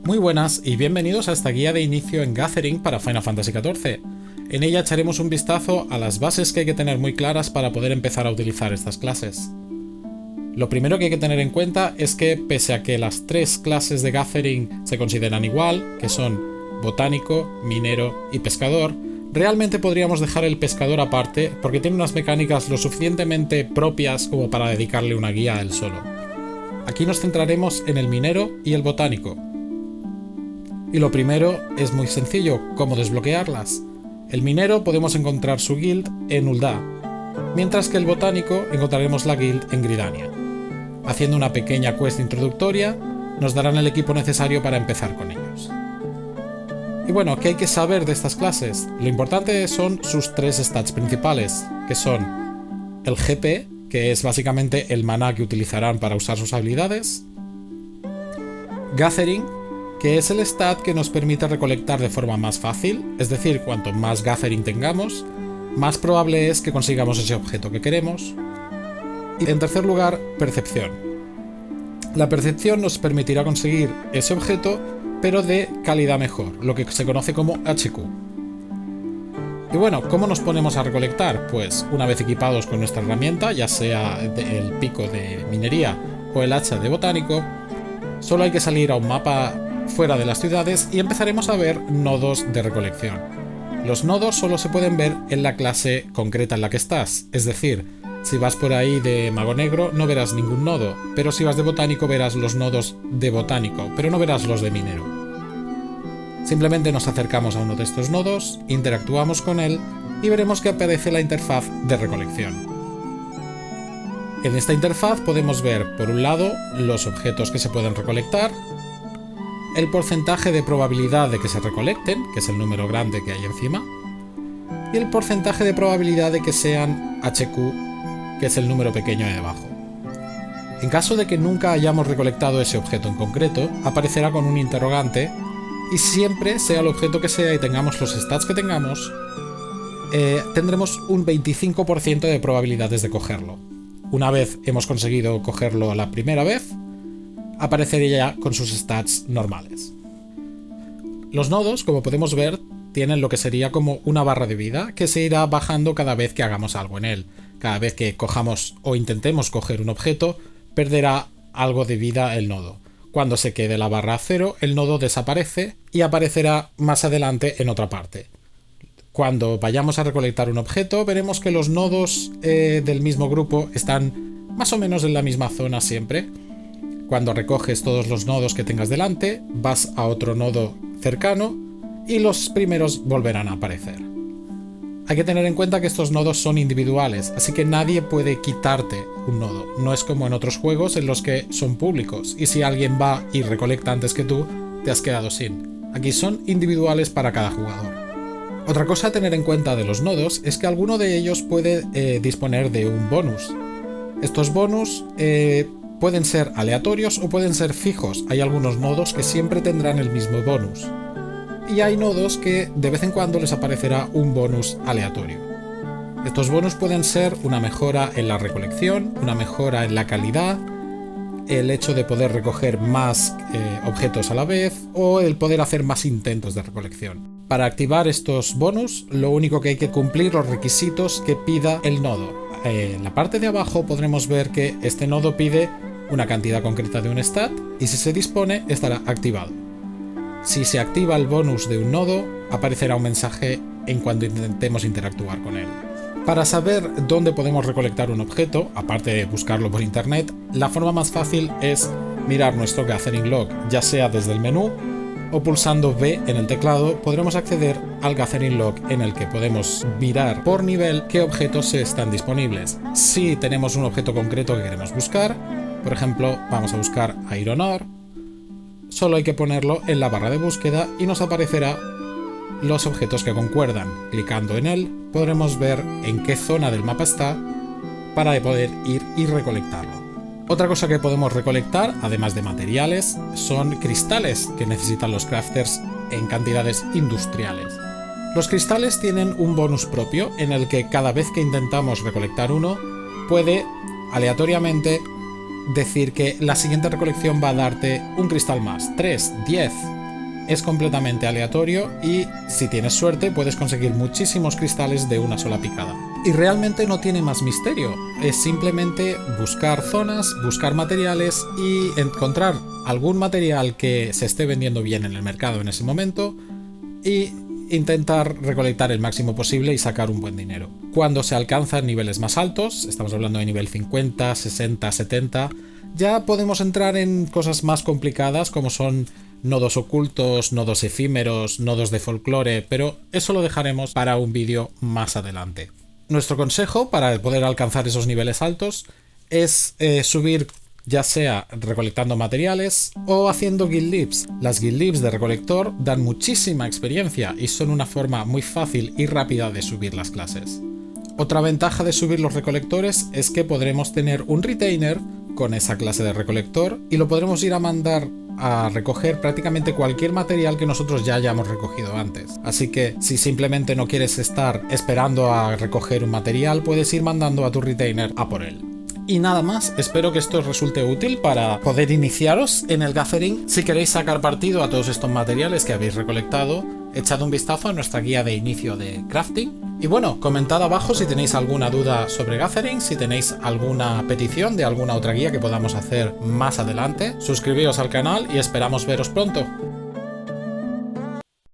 Muy buenas y bienvenidos a esta guía de inicio en Gathering para Final Fantasy XIV. En ella echaremos un vistazo a las bases que hay que tener muy claras para poder empezar a utilizar estas clases. Lo primero que hay que tener en cuenta es que, pese a que las tres clases de Gathering se consideran igual, que son botánico, minero y pescador, realmente podríamos dejar el pescador aparte porque tiene unas mecánicas lo suficientemente propias como para dedicarle una guía a él solo. Aquí nos centraremos en el minero y el botánico. Y lo primero es muy sencillo, ¿cómo desbloquearlas? El minero podemos encontrar su guild en Ul'dah, mientras que el botánico encontraremos la guild en Gridania. Haciendo una pequeña quest introductoria, nos darán el equipo necesario para empezar con ellos. Y bueno, ¿qué hay que saber de estas clases? Lo importante son sus tres stats principales, que son el GP, que es básicamente el maná que utilizarán para usar sus habilidades, Gathering, que es el stat que nos permite recolectar de forma más fácil, es decir, cuanto más Gathering tengamos, más probable es que consigamos ese objeto que queremos. Y en tercer lugar, Percepción. La percepción nos permitirá conseguir ese objeto, pero de calidad mejor, lo que se conoce como HQ. Y bueno, ¿cómo nos ponemos a recolectar? Pues una vez equipados con nuestra herramienta, ya sea el pico de minería o el hacha de botánico, solo hay que salir a un mapa fuera de las ciudades y empezaremos a ver nodos de recolección. Los nodos solo se pueden ver en la clase concreta en la que estás, es decir, si vas por ahí de mago negro no verás ningún nodo, pero si vas de botánico verás los nodos de botánico, pero no verás los de minero. Simplemente nos acercamos a uno de estos nodos, interactuamos con él y veremos que aparece la interfaz de recolección. En esta interfaz podemos ver, por un lado, los objetos que se pueden recolectar, el porcentaje de probabilidad de que se recolecten, que es el número grande que hay encima, y el porcentaje de probabilidad de que sean HQ, que es el número pequeño de abajo. En caso de que nunca hayamos recolectado ese objeto en concreto, aparecerá con un interrogante, y siempre, sea el objeto que sea y tengamos los stats que tengamos, tendremos un 25% de probabilidades de cogerlo. Una vez hemos conseguido cogerlo la primera vez, aparecería con sus stats normales. Los nodos, como podemos ver, tienen lo que sería como una barra de vida que se irá bajando cada vez que hagamos algo en él. Cada vez que cojamos o intentemos coger un objeto, perderá algo de vida el nodo. Cuando se quede la barra a cero, el nodo desaparece y aparecerá más adelante en otra parte. Cuando vayamos a recolectar un objeto, veremos que los nodos del mismo grupo están más o menos en la misma zona siempre. Cuando recoges todos los nodos que tengas delante, vas a otro nodo cercano y los primeros volverán a aparecer. Hay que tener en cuenta que estos nodos son individuales, así que nadie puede quitarte un nodo. No es como en otros juegos en los que son públicos y si alguien va y recolecta antes que tú, te has quedado sin. Aquí son individuales para cada jugador. Otra cosa a tener en cuenta de los nodos es que alguno de ellos puede disponer de un bonus. Estos bonus pueden ser aleatorios o pueden ser fijos. Hay algunos nodos que siempre tendrán el mismo bonus. Y hay nodos que de vez en cuando les aparecerá un bonus aleatorio. Estos bonus pueden ser una mejora en la recolección, una mejora en la calidad, el hecho de poder recoger más objetos a la vez o el poder hacer más intentos de recolección. Para activar estos bonus, lo único que hay que cumplir los requisitos que pida el nodo. En la parte de abajo podremos ver que este nodo pide una cantidad concreta de un stat y si se dispone estará activado. Si se activa el bonus de un nodo, aparecerá un mensaje en cuanto intentemos interactuar con él. Para saber dónde podemos recolectar un objeto, aparte de buscarlo por internet, la forma más fácil es mirar nuestro Gathering Log, ya sea desde el menú o pulsando V en el teclado podremos acceder al Gathering Log en el que podemos mirar por nivel qué objetos están disponibles. Si tenemos un objeto concreto que queremos buscar, por ejemplo, vamos a buscar Iron Ore, solo hay que ponerlo en la barra de búsqueda y nos aparecerá los objetos que concuerdan. Clicando en él podremos ver en qué zona del mapa está para poder ir y recolectarlo. Otra cosa que podemos recolectar, además de materiales, son cristales que necesitan los crafters en cantidades industriales. Los cristales tienen un bonus propio en el que cada vez que intentamos recolectar uno, puede aleatoriamente decir que la siguiente recolección va a darte un cristal más, 3, 10. Es completamente aleatorio y si tienes suerte puedes conseguir muchísimos cristales de una sola picada. Y realmente no tiene más misterio, es simplemente buscar zonas, buscar materiales y encontrar algún material que se esté vendiendo bien en el mercado en ese momento y intentar recolectar el máximo posible y sacar un buen dinero. Cuando se alcanzan niveles más altos, estamos hablando de nivel 50, 60, 70, ya podemos entrar en cosas más complicadas como son nodos ocultos, nodos efímeros, nodos de folclore, pero eso lo dejaremos para un vídeo más adelante. Nuestro consejo para poder alcanzar esos niveles altos es subir ya sea recolectando materiales o haciendo guild leaps. Las guild leaps de recolector dan muchísima experiencia y son una forma muy fácil y rápida de subir las clases. Otra ventaja de subir los recolectores es que podremos tener un retainer con esa clase de recolector y lo podremos ir a mandar a recoger prácticamente cualquier material que nosotros ya hayamos recogido antes. Así que si simplemente no quieres estar esperando a recoger un material, puedes ir mandando a tu retainer a por él. Y nada más, espero que esto os resulte útil para poder iniciaros en el gathering. Si queréis sacar partido a todos estos materiales que habéis recolectado, echad un vistazo a nuestra guía de inicio de crafting. Y bueno, comentad abajo si tenéis alguna duda sobre gathering, si tenéis alguna petición de alguna otra guía que podamos hacer más adelante. Suscribíos al canal y esperamos veros pronto.